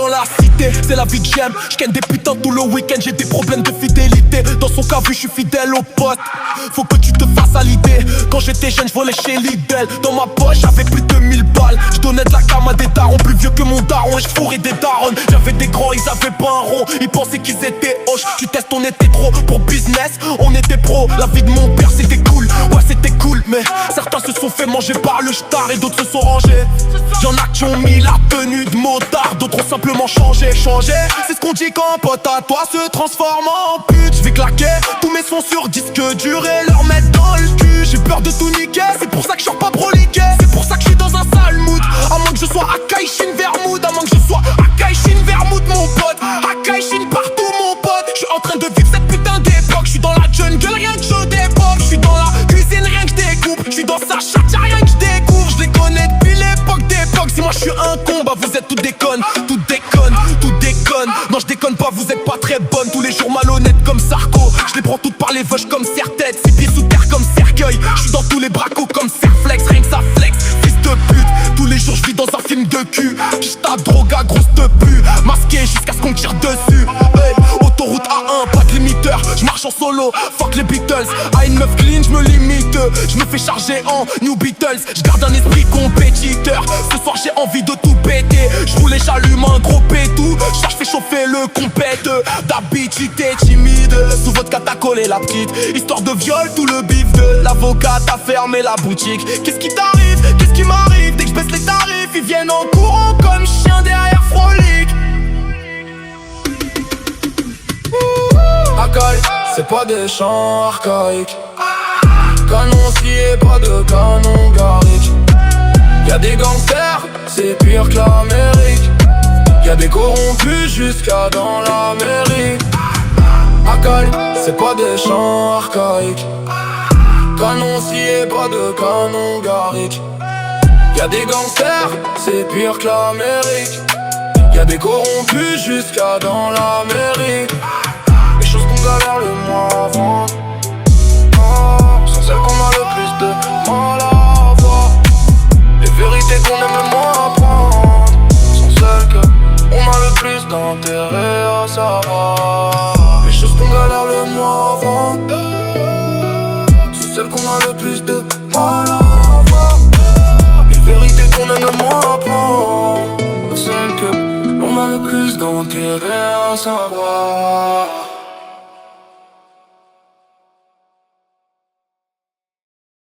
dans la cité, c'est la vie que j'aime. J'ken des putains tout le week-end, j'ai des problèmes de fidélité. Dans son cas, vu je suis fidèle au poste. Faut que tu te fasses à l'idée. Quand j'étais jeune, je volais chez Lidl. Dans ma poche, j'avais plus de 1000 balles. Je donnais de la cam à des darons, plus vieux que mon daron. Et je fourrais des darons. J'avais des grands, ils avaient pas un rond. Ils pensaient qu'ils étaient hoches. Tu testes, on était trop pour business. On était pro, la vie de mon père c'était cool. Ouais, c'était cool, mais certains se sont fait manger par le star et d'autres se sont rangés. Y'en a qui ont mis la tenue de motard, d'autres ont simplement changé. C'est ce qu'on dit quand un pote à toi se transforme en pute. Je vais claquer tous mes sons sur disque dur et leur mettre dans le cul. J'ai peur de tout niquer, c'est pour ça que je sors pas broliqué. C'est pour ça que je suis dans un sale mood. À moins que je sois à Kaishin Vermouth, à moins que je sois à Kaishin Vermouth mon pote. À Kaishin partout mon pote. Je suis en train de vivre cette putain d'époque. Je suis dans la jungle, rien que je dépoque. Je suis dans la cuisine, rien que je découpe. Je suis dans sa chatte, y'a rien que je découvre. Je les connais depuis l'époque d'époque. Si moi je suis un con, bah vous êtes tout déconne. Tout déconne, tout déconne. Non je déconne pas, vous êtes pas très bonne. Tous les jours malhonnêtes comme Sarko. Je les prends toutes par les veuches comme serre-tête. 6 pieds sous terre comme cercueil. Je suis dans tous les bracos comme Serflex. Rien que ça flex, fils de pute. Tous les jours je vis dans un film de cul. J'ta droga, grosse te pue. Masqué jusqu'à ce qu'on tire dessus. Hey, autoroute A1, pas de limiteur. Je marche en solo, fuck les Beatles. À une meuf clean, je me limite. Je me fais charger en New Beatles. Je garde un esprit compétiteur. Ce soir j'ai envie de tout péter. Je roule et j'allume un gros pétou. Je fais chauffer le compète. Ta bitch t'es timide. Sous votre t'as collé la petite. Histoire de viol, tout le bif de l'avocat t'as fermé la boutique. Qu'est-ce qui t'arrive? Qu'est-ce qui m'arrive? Dès que je baisse les tarifs, ils viennent en courant comme chien derrière Frolic. Akai, c'est pas des chants archaïques. Canon scié, pas de canon garrique. Y'a des gangsters, c'est pire que l'Amérique. Y'a des corrompus jusqu'à dans la mairie. Akai, c'est pas des chants archaïques. Canon scié, pas de canon garrique. Y'a des gangsters, c'est pire que l'Amérique. Y'a des corrompus jusqu'à dans la mairie. Les choses qu'on galère le mois avant, sont celles qu'on a le plus de mal à voir. Les vérités qu'on aime le moins apprendre sont celles qu'on a le plus d'intérêt à savoir. Les choses qu'on galère le mois avant, sont celles qu'on a le plus de mal à voir. Les vérités qu'on aime le moins apprendre sont celles qu'on a le plus d'intérêt à savoir.